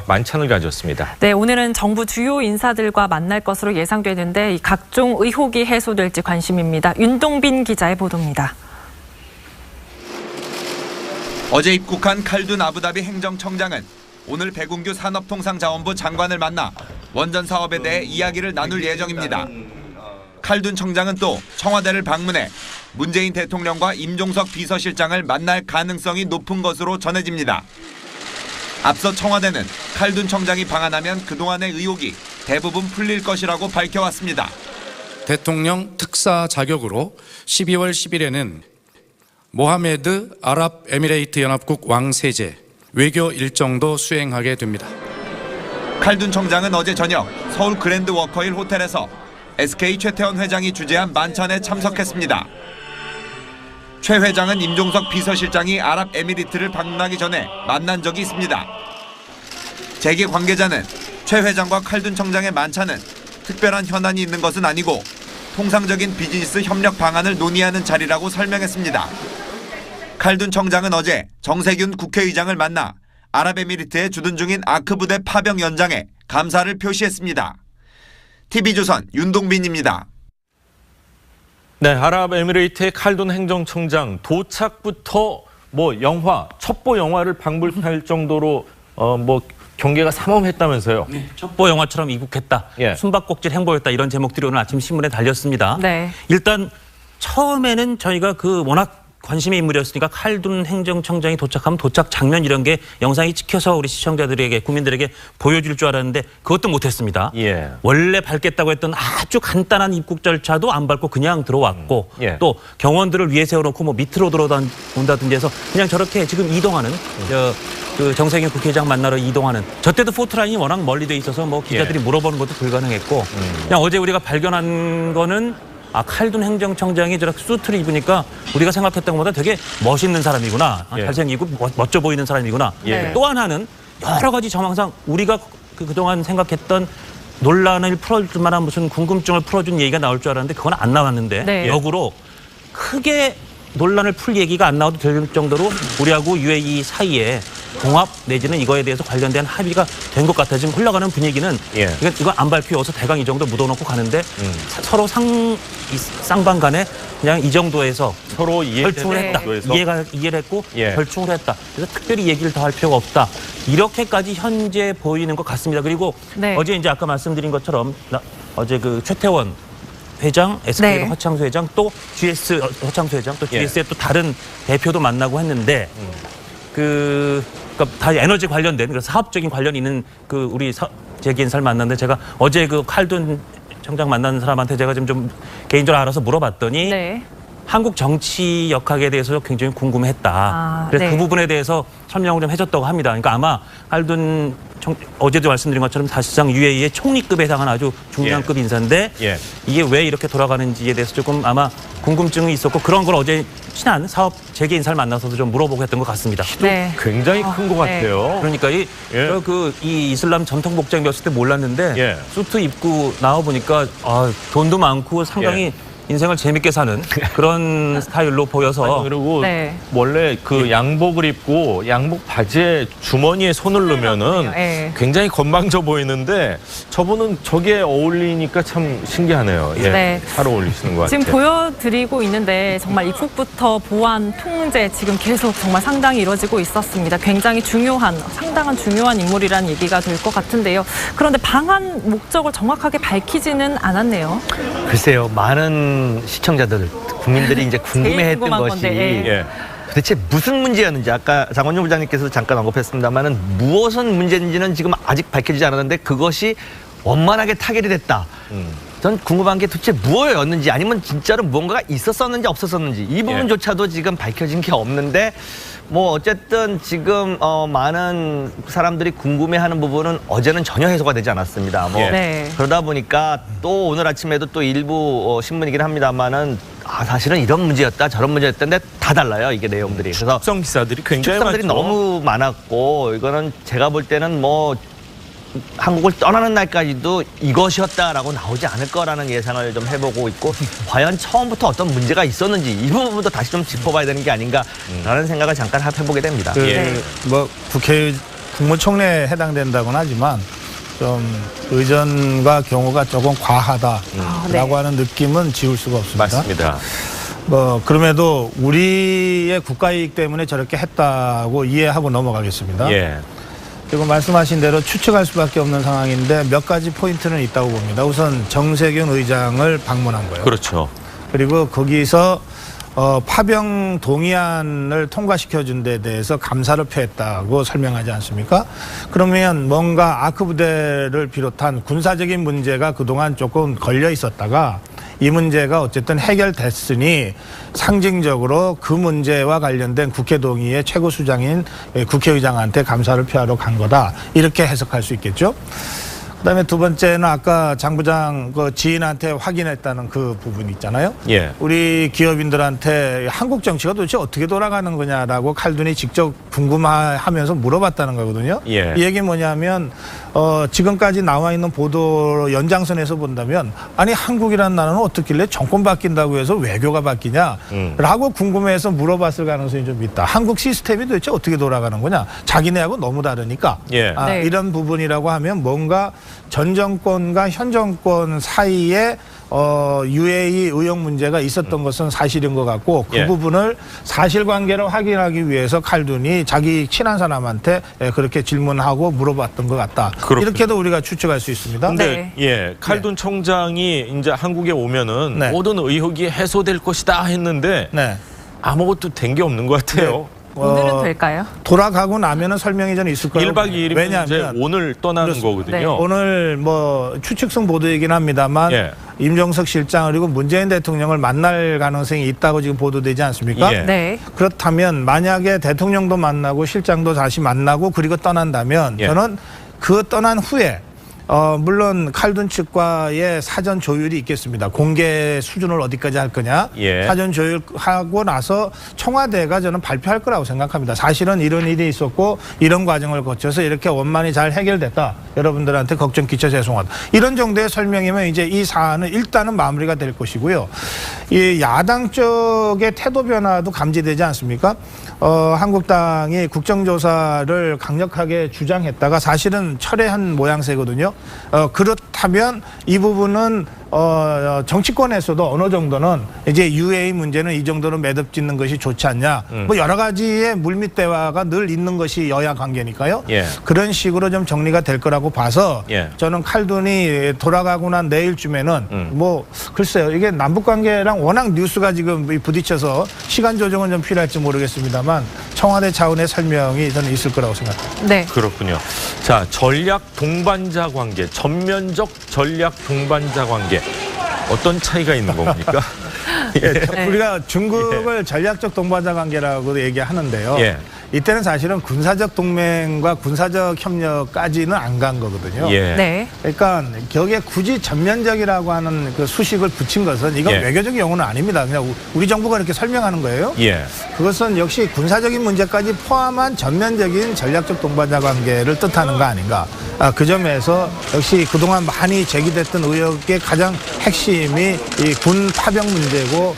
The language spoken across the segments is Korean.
만찬을 가졌습니다. 네, 오늘은 정부 주요 인사들과 만날 것으로 예상되는데 각종 의혹이 해소될지 관심입니다. 윤동빈 기자의 보도입니다. 어제 입국한 칼둔 아부다비 행정청장은 오늘 백운규 산업통상자원부 장관을 만나 원전 사업에 대해 이야기를 나눌 예정입니다. 칼둔 청장은 또 청와대를 방문해 문재인 대통령과 임종석 비서실장을 만날 가능성이 높은 것으로 전해집니다. 앞서 청와대는 칼둔 청장이 방한하면 그동안의 의혹이 대부분 풀릴 것이라고 밝혀왔습니다. 대통령 특사 자격으로 12월 10일에는 모하메드 아랍에미레이트 연합국 왕세제 외교 일정도 수행하게 됩니다. 칼둔 청장은 어제 저녁 서울 그랜드 워커힐 호텔에서 SK 최태원 회장이 주재한 만찬에 참석했습니다. 최 회장은 임종석 비서실장이 아랍에미리트를 방문하기 전에 만난 적이 있습니다. 재계 관계자는 최 회장과 칼둔 청장의 만찬은 특별한 현안이 있는 것은 아니고 통상적인 비즈니스 협력 방안을 논의하는 자리라고 설명했습니다. 칼둔 청장은 어제 정세균 국회의장을 만나 아랍에미리트에 주둔 중인 아크 부대 파병 연장에 감사를 표시했습니다. TV조선 윤동빈입니다. 네, 아랍에미레이트의 칼둔 행정청장 도착부터 영화, 첩보 영화를 방불할 정도로 경계가 삼엄했다면서요. 네, 첩보 영화처럼 입국했다. 예. 숨바꼭질 행보였다. 이런 제목들이 오늘 아침 신문에 달렸습니다. 네. 일단 처음에는 저희가 워낙 관심의 인물이었으니까 칼둔 행정청장이 도착하면 도착 장면 이런 게 영상이 찍혀서 우리 시청자들에게 국민들에게 보여줄 줄 알았는데 그것도 못했습니다. 예. 원래 밟겠다고 했던 아주 간단한 입국 절차도 안 밟고 그냥 들어왔고 예. 또 경원들을 위에 세워놓고 밑으로 들어온다든지 해서 그냥 저렇게 지금 이동하는 그 정세균 국회의장 만나러 이동하는 저 때도 포트라인이 워낙 멀리 돼 있어서 기자들이 물어보는 것도 불가능했고 그냥 어제 우리가 발견한 거는 칼둔 행정청장이 저렇게 수트를 입으니까 우리가 생각했던 것보다 되게 멋있는 사람이구나. 예. 잘생기고 멋져 보이는 사람이구나. 예. 또 하나는 여러 가지 정황상 우리가 그동안 생각했던 논란을 풀어줄 만한 무슨 궁금증을 풀어준 얘기가 나올 줄 알았는데 그건 안 나왔는데 네. 역으로 크게 논란을 풀 얘기가 안 나와도 될 정도로 우리하고 UAE 사이에 봉합 내지는 이거에 대해서 관련된 합의가 된 것 같아. 지금 흘러가는 분위기는 예. 이거 안 밝히고 여기서 대강 이 정도 묻어놓고 가는데 서로 쌍방 간에 그냥 이 정도에서 서로 결충을 했다. 이해를 했고 예. 결충을 했다. 그래서 특별히 얘기를 더 할 필요가 없다. 이렇게까지 현재 보이는 것 같습니다. 그리고 네. 어제 이제 아까 말씀드린 것처럼 어제 최태원 회장, SK 네. 허창수 회장, 또 GS 허창수 회장, 또 GS의 또 다른 대표도 만나고 했는데 그러니까 다 에너지 관련된 사업적인 관련이 있는 우리 재계인사를 만났는데 제가 어제 칼둔 청장 만난 사람한테 제가 좀 개인적으로 알아서 물어봤더니 네. 한국 정치 역학에 대해서 굉장히 궁금했다. 그래서 네. 그 부분에 대해서 설명을 좀 해줬다고 합니다. 그러니까 아마 칼둔 어제도 말씀드린 것처럼 사실상 UAE의 총리급에 해당하는 아주 중량급 인사인데 이게 왜 이렇게 돌아가는지에 대해서 조금 아마 궁금증이 있었고 그런 걸 어제 친한 사업 재계 인사를 만나서도 좀 물어보고 했던 것 같습니다. 네. 굉장히 큰 것 네. 같아요. 그러니까 이 이슬람 전통 복장이었을 때 몰랐는데 수트 입고 나와 보니까 돈도 많고 상당히 인생을 재밌게 사는 그런 스타일로 보여서 그리고 네. 원래 양복을 입고 양복 바지에 주머니에 손을 넣으면은 네. 굉장히 건방져 보이는데 저분은 저게 어울리니까 참 신기하네요. 예. 네. 잘 어울리시는 것 같아요. 지금 보여드리고 있는데 정말 입국부터 보안, 통제 지금 계속 정말 상당히 이루어지고 있었습니다. 굉장히 상당한 중요한 인물이라는 얘기가 될 것 같은데요. 그런데 방한 목적을 정확하게 밝히지는 않았네요. 글쎄요, 많은 시청자들, 국민들이 이제 궁금해했던 것이 건데, 도대체 무슨 문제였는지 아까 장원준 부장님께서 잠깐 언급했습니다만은 무엇은 문제인지는 지금 아직 밝혀지지 않았는데 그것이 원만하게 타결이 됐다. 전 궁금한 게 도대체 무엇이었는지 아니면 진짜로 무언가가 있었었는지 없었었는지 이 부분조차도 지금 밝혀진 게 없는데 어쨌든 지금 많은 사람들이 궁금해하는 부분은 어제는 전혀 해소가 되지 않았습니다. 네. 그러다 보니까 또 오늘 아침에도 또 일부 신문이긴 합니다만은 사실은 이런 문제였다 저런 문제였던데 다 달라요 이게 내용들이. 그래서 축성 기사들이 굉장히 축성들이 많죠. 너무 많았고 이거는 제가 볼 때는 한국을 떠나는 날까지도 이것이었다라고 나오지 않을 거라는 예상을 좀 해보고 있고 과연 처음부터 어떤 문제가 있었는지 이 부분도 다시 좀 짚어봐야 되는 게 아닌가라는 생각을 잠깐 해보게 됩니다. 국회 국무총리에 해당된다고는 하지만 좀 의전과 경우가 조금 과하다라고 하는 느낌은 지울 수가 없습니다. 맞습니다. 그럼에도 우리의 국가이익 때문에 저렇게 했다고 이해하고 넘어가겠습니다. 예. 지금 말씀하신 대로 추측할 수밖에 없는 상황인데 몇 가지 포인트는 있다고 봅니다. 우선 정세균 의장을 방문한 거예요. 그렇죠. 그리고 거기서 파병 동의안을 통과시켜준 데 대해서 감사를 표했다고 설명하지 않습니까? 그러면 뭔가 아크 부대를 비롯한 군사적인 문제가 그동안 조금 걸려 있었다가 이 문제가 어쨌든 해결됐으니 상징적으로 그 문제와 관련된 국회 동의의 최고 수장인 국회의장한테 감사를 표하러 간 거다. 이렇게 해석할 수 있겠죠. 그다음에 두 번째는 아까 장 부장 그 지인한테 확인했다는 그 부분 있잖아요. 예. 우리 기업인들한테 한국 정치가 도대체 어떻게 돌아가는 거냐라고 칼둔이 직접 궁금하면서 물어봤다는 거거든요. 예. 이 얘기는 뭐냐면 지금까지 나와 있는 보도 연장선에서 본다면 아니 한국이라는 나라는 어떻길래 정권 바뀐다고 해서 외교가 바뀌냐라고 궁금해서 물어봤을 가능성이 좀 있다. 한국 시스템이 도대체 어떻게 돌아가는 거냐. 자기네하고 너무 다르니까. 예. 네. 이런 부분이라고 하면 뭔가 전 정권과 현 정권 사이에 UAE 의혹 문제가 있었던 것은 사실인 것 같고 그 예. 부분을 사실관계를 확인하기 위해서 칼둔이 자기 친한 사람한테 그렇게 질문하고 물어봤던 것 같다. 그렇군요. 이렇게도 우리가 추측할 수 있습니다. 근데 예, 칼둔 총장이 이제 한국에 오면은 네. 모든 의혹이 해소될 것이다 했는데 네. 아무것도 된 게 없는 것 같아요. 오늘은 될까요? 돌아가고 나면은 설명이 좀 있을 거예요. 1박 2일이면 이제 왜냐하면 오늘 떠나는 거거든요. 네. 오늘 뭐 추측성 보도이긴 합니다만 예. 임종석 실장 그리고 문재인 대통령을 만날 가능성이 있다고 지금 보도되지 않습니까? 예. 네. 그렇다면 만약에 대통령도 만나고 실장도 다시 만나고 그리고 떠난다면 예. 저는 그 떠난 후에 물론 칼둔 측과의 사전 조율이 있겠습니다. 공개 수준을 어디까지 할 거냐. 예. 사전 조율하고 나서 청와대가 저는 발표할 거라고 생각합니다. 사실은 이런 일이 있었고 이런 과정을 거쳐서 이렇게 원만히 잘 해결됐다. 여러분들한테 걱정 끼쳐 죄송하다. 이런 정도의 설명이면 이제 이 사안은 일단은 마무리가 될 것이고요. 이 야당 쪽의 태도 변화도 감지되지 않습니까? 한국당이 국정조사를 강력하게 주장했다가 사실은 철회한 모양새거든요. 그렇다면 이 부분은 정치권에서도 어느 정도는 이제 UAE 문제는 이 정도로 매듭 짓는 것이 좋지 않냐. 뭐 여러 가지의 물밑 대화가 늘 있는 것이 여야 관계니까요. 예. 그런 식으로 좀 정리가 될 거라고 봐서 예. 저는 칼둔이 돌아가고 난 내일쯤에는 뭐 글쎄요. 이게 남북 관계랑 워낙 뉴스가 지금 부딪혀서 시간 조정은 좀 필요할지 모르겠습니다만 청와대 차원의 설명이 저는 있을 거라고 생각합니다. 네. 그렇군요. 자, 전략 동반자 관계, 전면적 전략 동반자 관계. 어떤 차이가 있는 겁니까? 예, 우리가 중국을 전략적 동반자 관계라고 얘기하는데요. 예. 이때는 사실은 군사적 동맹과 군사적 협력까지는 안 간 거거든요. 예. 네. 그러니까 여기에 굳이 전면적이라고 하는 그 수식을 붙인 것은 이건 예. 외교적 용어는 아닙니다. 그냥 우리 정부가 이렇게 설명하는 거예요. 예. 그것은 역시 군사적인 문제까지 포함한 전면적인 전략적 동반자 관계를 뜻하는 거 아닌가. 그 점에서 역시 그동안 많이 제기됐던 의혹의 가장 핵심이 이 군 파병 문제고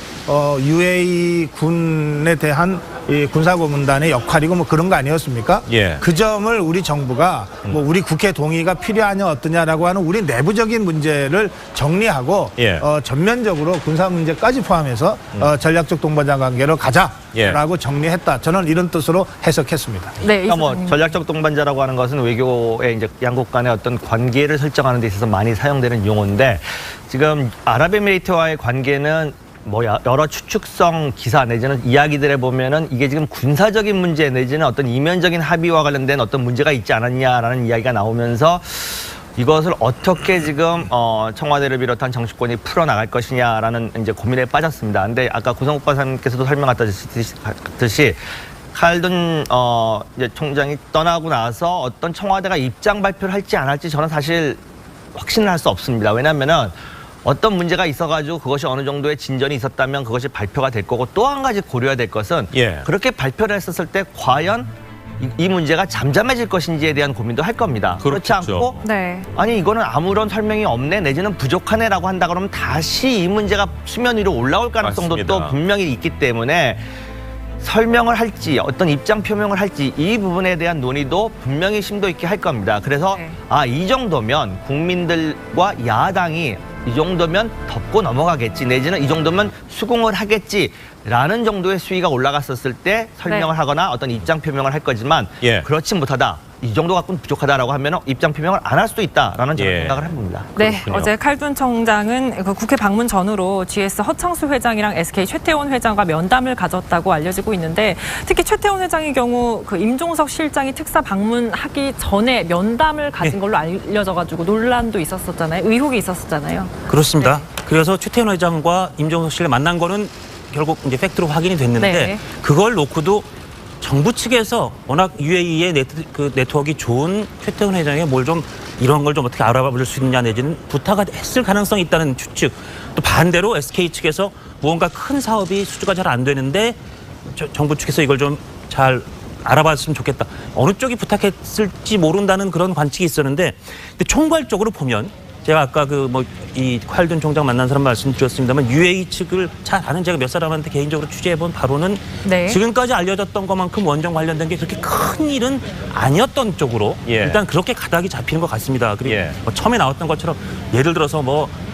UAE 군에 대한 이 군사고문단의 역할이고 뭐 그런 거 아니었습니까? 예. 그 점을 우리 정부가 뭐 우리 국회 동의가 필요하냐 어떠냐라고 하는 우리 내부적인 문제를 정리하고 예. 전면적으로 군사 문제까지 포함해서 전략적 동반자 관계로 가자라고 정리했다. 저는 이런 뜻으로 해석했습니다. 네. 그러니까 뭐 전략적 동반자라고 하는 것은 외교의 이제 양국 간의 어떤 관계를 설정하는 데 있어서 많이 사용되는 용어인데 지금 아랍에미리트와의 관계는 뭐 여러 추측성 기사 내지는 이야기들에 보면은 이게 지금 군사적인 문제 내지는 어떤 이면적인 합의와 관련된 어떤 문제가 있지 않았냐라는 이야기가 나오면서 이것을 어떻게 지금 청와대를 비롯한 정치권이 풀어나갈 것이냐라는 이제 고민에 빠졌습니다. 근데 아까 고성욱 박사님께서도 설명하셨듯이 칼둔 이제 총장이 떠나고 나서 어떤 청와대가 입장 발표를 할지 안 할지 저는 사실 확신을 할 수 없습니다. 왜냐하면은 어떤 문제가 있어가지고 그것이 어느 정도의 진전이 있었다면 그것이 발표가 될 거고 또 한 가지 고려해야 될 것은 예. 그렇게 발표를 했었을 때 과연 이 문제가 잠잠해질 것인지에 대한 고민도 할 겁니다. 그렇지 그렇겠죠. 않고 네. 아니 이거는 아무런 설명이 없네 내지는 부족하네라고 한다 그러면 다시 이 문제가 수면 위로 올라올 가능성도 맞습니다. 또 분명히 있기 때문에 설명을 할지 어떤 입장 표명을 할지 이 부분에 대한 논의도 분명히 심도 있게 할 겁니다. 그래서 네. 이 정도면 국민들과 야당이 이 정도면 덮고 넘어가겠지 내지는 이 정도면 수긍을 하겠지라는 정도의 수위가 올라갔었을 때 설명을 네. 하거나 어떤 입장 표명을 할 거지만 예. 그렇지 못하다. 이 정도 갖고는 부족하다라고 하면 입장 표명을 안 할 수도 있다라는 저는 예. 생각을 해봅니다. 네, 그렇군요. 어제 칼둔 청장은 그 국회 방문 전후로 GS 허창수 회장이랑 SK 최태원 회장과 면담을 가졌다고 알려지고 있는데 특히 최태원 회장의 경우 그 임종석 실장이 특사 방문하기 전에 면담을 가진 걸로 알려져가지고 논란도 있었었잖아요. 의혹이 있었었잖아요. 그렇습니다. 그래서 최태원 회장과 임종석 씨를 만난 거는 결국 이제 팩트로 확인이 됐는데 네. 그걸 놓고도 정부 측에서 워낙 UAE의 네트워크가 좋은 최태원 회장에 뭘 좀 이런 걸 좀 어떻게 알아볼 수 있냐 내지는 부탁을 했을 가능성이 있다는 추측. 또 반대로 SK 측에서 무언가 큰 사업이 수주가 잘 안 되는데 정부 측에서 이걸 좀 잘 알아봤으면 좋겠다. 어느 쪽이 부탁했을지 모른다는 그런 관측이 있었는데 근데 총괄적으로 보면 제가 아까 이 칼둔 총장 만난 사람 말씀드렸습니다만 UAE 측을 잘 아는 제가 몇 사람한테 개인적으로 취재해본 바로는 네. 지금까지 알려졌던 것만큼 원전 관련된 게 그렇게 큰 일은 아니었던 쪽으로 예. 일단 그렇게 가닥이 잡히는 것 같습니다. 그리고 예. 처음에 나왔던 것처럼 예를 들어서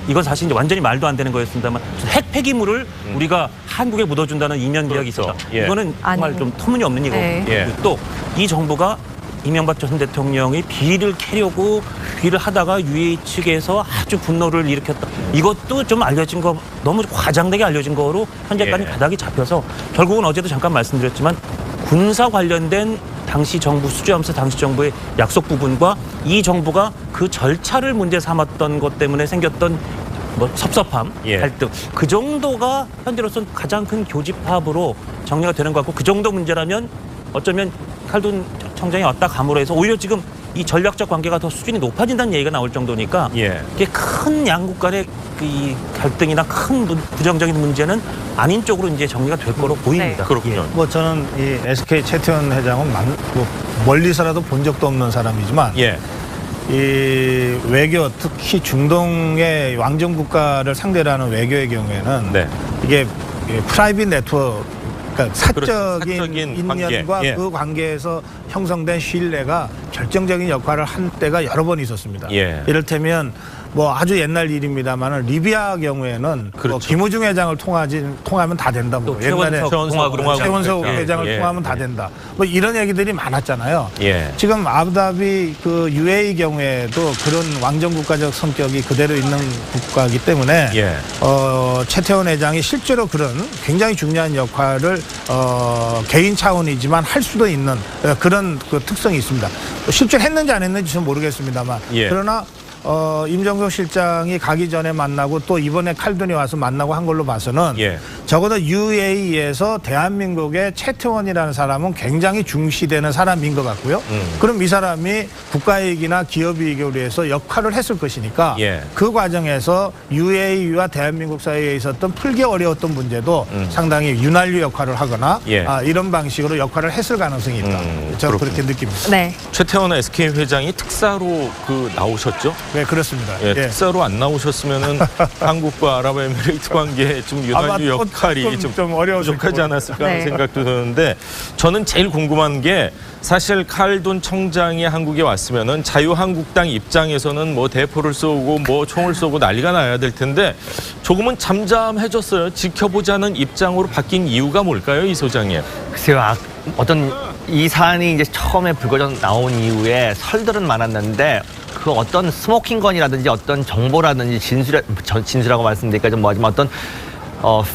이건 사실 이제 완전히 말도 안 되는 거였습니다만 핵 폐기물을 우리가 한국에 묻어준다는 이면 계약이 그렇죠. 있었다. 예. 이거는 정말 아니고. 좀 터무니없는 이거고 네. 예. 또 이 정부가 이명박 전 대통령이 비리를 캐려고 비리를 하다가 UAE 측에서 아주 분노를 일으켰다. 이것도 좀 알려진 거 너무 과장되게 알려진 거로 현재까지 예. 가닥이 잡혀서 결국은 어제도 잠깐 말씀드렸지만 군사 관련된 당시 정부 수주하면서 당시 정부의 약속 부분과 이 정부가 그 절차를 문제 삼았던 것 때문에 생겼던 섭섭함, 예. 갈등 그 정도가 현재로서는 가장 큰 교집합으로 정리가 되는 것 같고 그 정도 문제라면 어쩌면 칼둔 청장이 왔다 감으로 해서 오히려 지금 이 전략적 관계가 더 수준이 높아진다는 얘기가 나올 정도니까 예. 이게 큰 양국 간의 이 갈등이나 큰 부정적인 문제는 아닌 쪽으로 이제 정리가 될 거로 보입니다. 그렇군요. 저는 이 SK 최태원 회장은 멀리서라도 본 적도 없는 사람이지만 예. 이 외교 특히 중동의 왕정 국가를 상대로 하는 외교의 경우에는 네. 이게 프라이빗 네트워크 그러니까 사적인 사적인 인연과 관계. 예. 그 관계에서 형성된 신뢰가 결정적인 역할을 한 때가 여러 번 있었습니다. 예. 이를테면 아주 옛날 일입니다만 리비아 경우에는 그렇죠. 김우중 회장을 통하면 다 된다. 또 최원석 회장을 예. 통하면 다 된다. 이런 얘기들이 많았잖아요. 예. 지금 아부다비 그 UAE 경우에도 그런 왕정 국가적 성격이 그대로 있는 국가이기 때문에 예. 최태원 회장이 실제로 그런 굉장히 중요한 역할을 개인 차원이지만 할 수도 있는 그런 그 특성이 있습니다. 실제로 했는지 안 했는지 저는 모르겠습니다만 예. 그러나 임종석 실장이 가기 전에 만나고 또 이번에 칼둔이 와서 만나고 한 걸로 봐서는 예. 적어도 UAE에서 대한민국의 최태원이라는 사람은 굉장히 중시되는 사람인 것 같고요. 그럼 이 사람이 국가이익이나 기업이익을 위해서 역할을 했을 것이니까 예. 그 과정에서 UAE와 대한민국 사이에 있었던 풀기 어려웠던 문제도 상당히 윤활유 역할을 하거나 예. 이런 방식으로 역할을 했을 가능성이 있다. 저는 그렇군요. 그렇게 느낍니다. 네. 최태원 SK 회장이 특사로 나오셨죠? 네, 그렇습니다. 예, 예. 특사로 안 나오셨으면은 한국과 아랍에미레이트 관계에 좀 아마 윤활유 역할이 좀 어려워질 부족하지 거예요. 않았을까 하는 네. 생각도 드는데 저는 제일 궁금한 게 사실 칼둔 청장이 한국에 왔으면은 자유한국당 입장에서는 대포를 쏘고 총을 쏘고 난리가 나야 될 텐데 조금은 잠잠해졌어요. 지켜보자는 입장으로 바뀐 이유가 뭘까요, 이 소장님? 글쎄요, 어떤 이 사안이 이제 처음에 불거져 나온 이후에 설들은 많았는데 그 어떤 스모킹건이라든지 어떤 정보라든지 진술이라고 말씀드리니까 좀 뭐하지만 어떤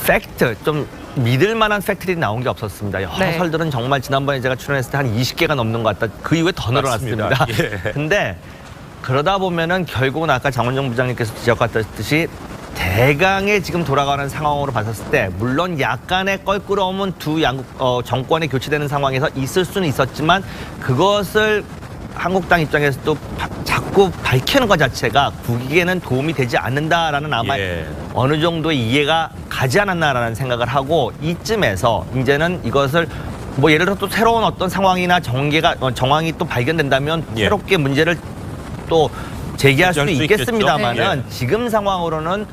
팩트 좀 믿을 만한 팩트들이 나온 게 없었습니다. 여러 네. 설들은 정말 지난번에 제가 출연했을 때 한 20개가 넘는 것 같다. 그 이후에 더 늘어났습니다. 맞습니다. 예. 근데 그러다 보면은 결국은 아까 장원정 부장님께서 지적하셨듯이 대강의 지금 돌아가는 상황으로 봤었을 때 물론 약간의 껄끄러움은 두 양국 정권이 교체되는 상황에서 있을 수는 있었지만 그것을 한국당 입장에서도 자꾸 밝히는 것 자체가 국익에는 도움이 되지 않는다라는 아마 예. 어느 정도의 이해가 가지 않았나라는 생각을 하고 이쯤에서 이제는 이것을 예를 들어 또 새로운 어떤 상황이나 정황이 또 발견된다면 예. 새롭게 문제를 또 제기할 수는 수 있겠습니다만은 있겠죠. 지금 상황으로는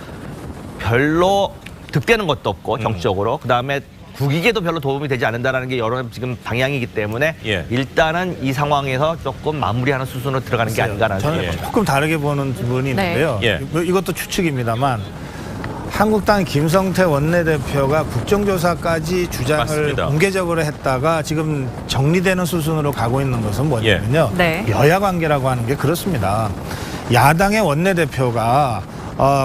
별로 득되는 것도 없고 정치적으로 그다음에 국익에도 별로 도움이 되지 않는다라는 게 여러 지금 방향이기 때문에 예. 일단은 이 상황에서 조금 마무리하는 수순으로 들어가는 게 아닌가라는 저는 생각입니다. 조금 다르게 보는 부분이 있는데요. 예. 이것도 추측입니다만 한국당 김성태 원내대표가 국정조사까지 주장을 맞습니다. 공개적으로 했다가 지금 정리되는 수순으로 가고 있는 것은 뭐냐면요. 네. 여야 관계라고 하는 게 그렇습니다. 야당의 원내대표가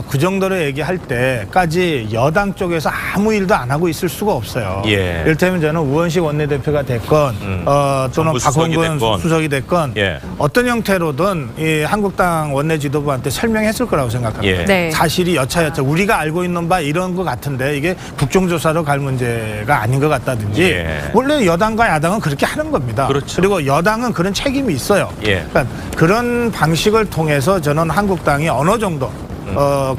그 정도로 얘기할 때까지 여당 쪽에서 아무 일도 안 하고 있을 수가 없어요. 예. 이를테면 저는 우원식 원내대표가 됐건 또는 정부 수석이 박원근 됐건. 수석이 됐건 예. 어떤 형태로든 이 한국당 원내 지도부한테 설명했을 거라고 생각합니다. 예. 네. 사실이 여차여차 우리가 알고 있는 바 이런 것 같은데 이게 국정조사로 갈 문제가 아닌 것 같다든지 예. 원래 여당과 야당은 그렇게 하는 겁니다. 그렇죠. 그리고 여당은 그런 책임이 있어요. 예. 그러니까 그런 방식을 통해서 저는 한국당이 어느 정도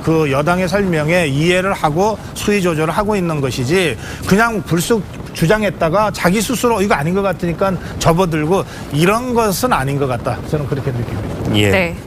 그 여당의 설명에 이해를 하고 수위 조절을 하고 있는 것이지 그냥 불쑥 주장했다가 자기 스스로 이거 아닌 것 같으니까 접어들고 이런 것은 아닌 것 같다. 저는 그렇게 느낍니다. 예. 네.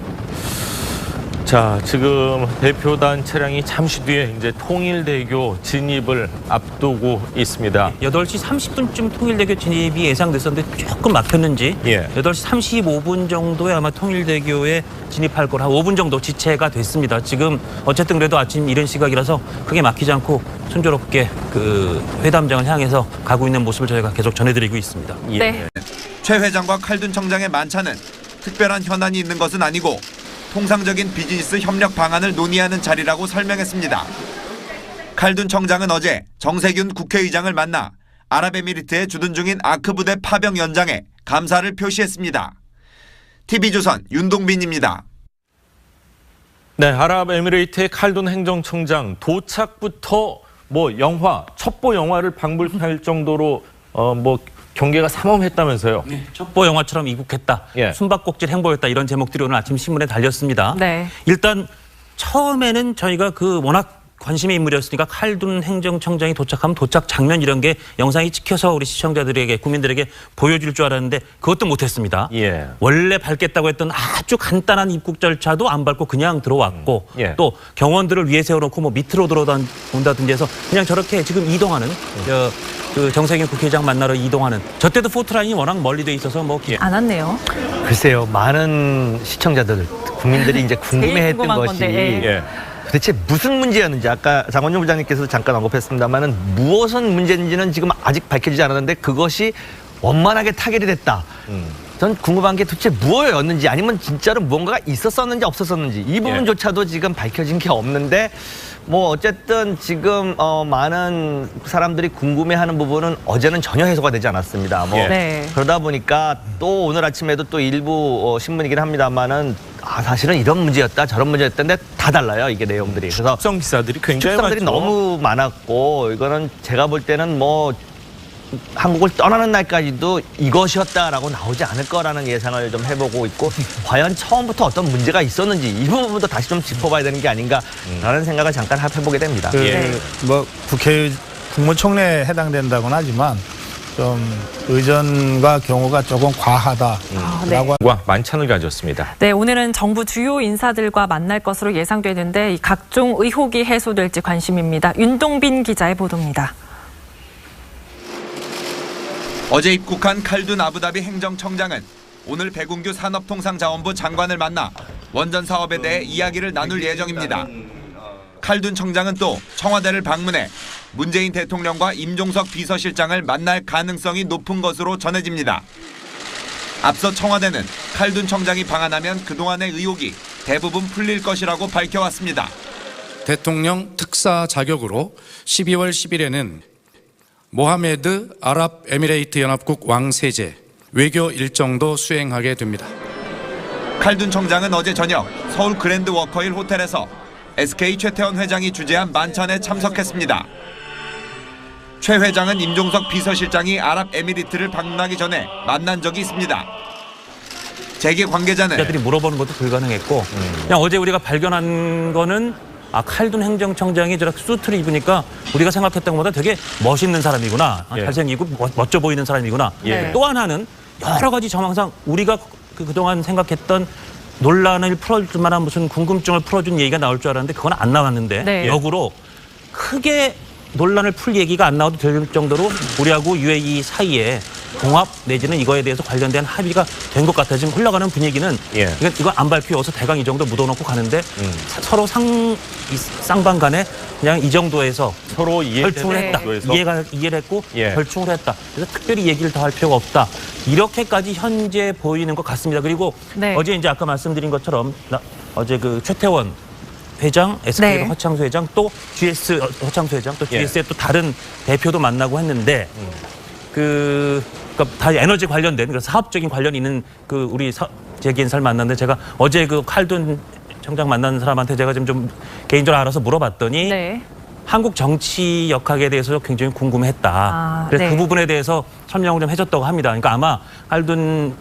자, 지금 대표단 차량이 잠시 뒤에 이제 통일대교 진입을 앞두고 있습니다. 8시 30분쯤 통일대교 진입이 예상됐었는데 조금 막혔는지 예. 8시 35분 정도에 아마 통일대교에 진입할 거라 5분 정도 지체가 됐습니다. 지금 어쨌든 그래도 아침 이른 시각이라서 크게 막히지 않고 순조롭게 그 회담장을 향해서 가고 있는 모습을 저희가 계속 전해드리고 있습니다. 예. 네. 최 회장과 칼둔 청장의 만찬은 특별한 현안이 있는 것은 아니고 통상적인 비즈니스 협력 방안을 논의하는 자리라고 설명했습니다. 칼둔 청장은 어제 정세균 국회의장을 만나 아랍에미리트에 주둔 중인 아크 부대 파병 연장에 감사를 표시했습니다. TV조선 윤동빈입니다. 네, 아랍에미레이트의 칼둔 행정청장 도착부터 뭐 영화, 첩보 영화를 방불할 정도로 뭐 경계가 삼엄했다면서요. 첩보 영화처럼 이국했다. 예. 숨바꼭질 행보였다. 이런 제목들이 오늘 아침 신문에 달렸습니다. 네. 일단 처음에는 저희가 그 워낙 관심의 인물이었으니까 칼둔 행정청장이 도착하면 도착 장면 이런 게 영상이 찍혀서 우리 시청자들에게 국민들에게 보여줄 줄 알았는데 그것도 못했습니다. 예. 원래 밟겠다고 했던 아주 간단한 입국 절차도 안 밟고 그냥 들어왔고 예. 또 경원들을 위에 세워놓고 뭐 밑으로 들어온다든지 해서 그냥 저렇게 지금 이동하는 그 정세균 국회의장 만나러 이동하는 저 때도 포트라인이 워낙 멀리 돼 있어서 뭐 안 왔네요. 글쎄요, 많은 시청자들, 국민들이 이제 궁금해했던 궁금한 것이 건데, 예. 도대체 무슨 문제였는지 아까 장원준 부장님께서도 잠깐 언급했습니다만은 무엇은 문제인지는 지금 아직 밝혀지지 않았는데 그것이 원만하게 타결이 됐다. 전 궁금한 게 도대체 무엇이었는지 아니면 진짜로 무언가가 있었었는지 없었었는지 이 부분조차도 지금 밝혀진 게 없는데 뭐 어쨌든 지금 많은 사람들이 궁금해하는 부분은 어제는 전혀 해소가 되지 않았습니다. 뭐 네. 그러다 보니까 또 오늘 아침에도 또 일부 신문이긴 합니다만은 사실은 이런 문제였다 저런 문제였다는데 다 달라요 이게 내용들이. 그래서 축성 기사들이 굉장히 축성들이 많죠. 너무 많았고 이거는 제가 볼 때는 뭐 한국을 떠나는 날까지도 이것이었다라고 나오지 않을 거라는 예상을 좀 해보고 있고 과연 처음부터 어떤 문제가 있었는지 이 부분도 다시 좀 짚어봐야 되는 게 아닌가라는 생각을 잠깐 해보게 됩니다. 뭐 국무총리에 해당된다고는 하지만 좀 의전과 경우가 조금 과하다라고 네. 만찬을 가졌습니다. 네, 오늘은 정부 주요 인사들과 만날 것으로 예상되는데 이 각종 의혹이 해소될지 관심입니다. 윤동빈 기자의 보도입니다. 어제 입국한 칼둔 아부다비 행정청장은 오늘 백운규 산업통상자원부 장관을 만나 원전 사업에 대해 이야기를 나눌 예정입니다. 칼둔 청장은 또 청와대를 방문해 문재인 대통령과 임종석 비서실장을 만날 가능성이 높은 것으로 전해집니다. 앞서 청와대는 칼둔 청장이 방한하면 그동안의 의혹이 대부분 풀릴 것이라고 밝혀왔습니다. 대통령 특사 자격으로 12월 10일에는 모하메드 아랍에미레이트 연합국 왕세제 외교 일정도 수행하게 됩니다. 칼둔 청장은 어제 저녁 서울 그랜드 워커힐 호텔에서 SK 최태원 회장이 주재한 만찬에 참석했습니다. 최 회장은 임종석 비서실장이 아랍에미리트를 방문하기 전에 만난 적이 있습니다. 재계 관계자는 기자들이 물어보는 것도 불가능했고 그냥 어제 우리가 발견한 거는 칼둔 행정청장이 저렇게 수트를 입으니까 우리가 생각했던 것보다 되게 멋있는 사람이구나. 잘생기고 멋져 보이는 사람이구나. 예. 또 하나는 여러 가지 정황상 우리가 그동안 생각했던 논란을 풀어줄 만한 무슨 궁금증을 풀어준 얘기가 나올 줄 알았는데 그건 안 나왔는데 네. 역으로 크게 논란을 풀 얘기가 안 나와도 될 정도로 우리하고 UAE 사이에 공합 내지는 이거에 대해서 관련된 합의가 된 것 같아. 지금 흘러가는 분위기는 예. 이거 안 밝혀서 대강 이 정도 묻어놓고 가는데 서로 쌍방 간에 그냥 이 정도에서 서로 결충을 했다. 이해를 했고 예. 결충을 했다. 그래서 특별히 얘기를 더 할 필요가 없다. 이렇게까지 현재 보이는 것 같습니다. 그리고 네. 어제 이제 아까 말씀드린 것처럼 어제 그 최태원 회장, SK 네. 허창수 회장, 또 GS 허창수 회장, 또 예. GS의 또 다른 대표도 만나고 했는데 그러니까 다 에너지 관련된 그러니까 사업적인 관련이 있는 그 우리 재계인사를 만났는데 제가 어제 그 칼둔 청장 만난 사람한테 제가 좀 개인적으로 알아서 물어봤더니 네. 한국 정치 역학에 대해서 굉장히 궁금했다. 그래서 네. 그 부분에 대해서 설명을 좀 해줬다고 합니다. 그러니까 아마 칼둔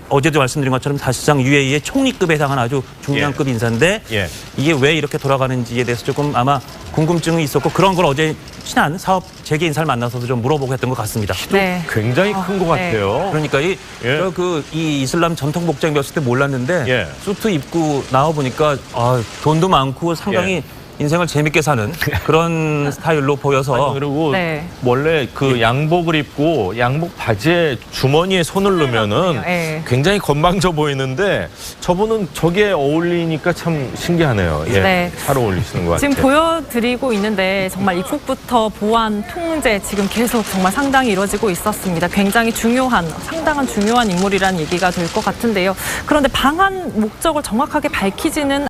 어제도 말씀드린 것처럼 사실상 UAE의 총리급에 해당하는 아주 중량급 인사인데 예. 이게 왜 이렇게 돌아가는지에 대해서 조금 아마 궁금증이 있었고 그런 걸 어제 친한 사업 재계 인사를 만나서도 좀 물어보고 했던 것 같습니다. 네. 굉장히 큰 것 네. 같아요. 그러니까 예. 이 이슬람 전통 복장 입었을 때 몰랐는데 예. 수트 입고 나와 보니까 돈도 많고 상당히 예. 인생을 재밌게 사는 그런 스타일로 보여서 그리고 네. 원래 그 양복을 입고 양복 바지에 주머니에 손을 넣으면은 예. 굉장히 건방져 보이는데 저분은 저게 어울리니까 참 신기하네요. 예. 네. 잘 어울리시는 것 같아요. 지금 보여드리고 있는데 정말 입국부터 보안, 통제 지금 계속 정말 상당히 이루어지고 있었습니다. 굉장히 상당한 중요한 인물이라는 얘기가 될 것 같은데요. 그런데 방한 목적을 정확하게 밝히지는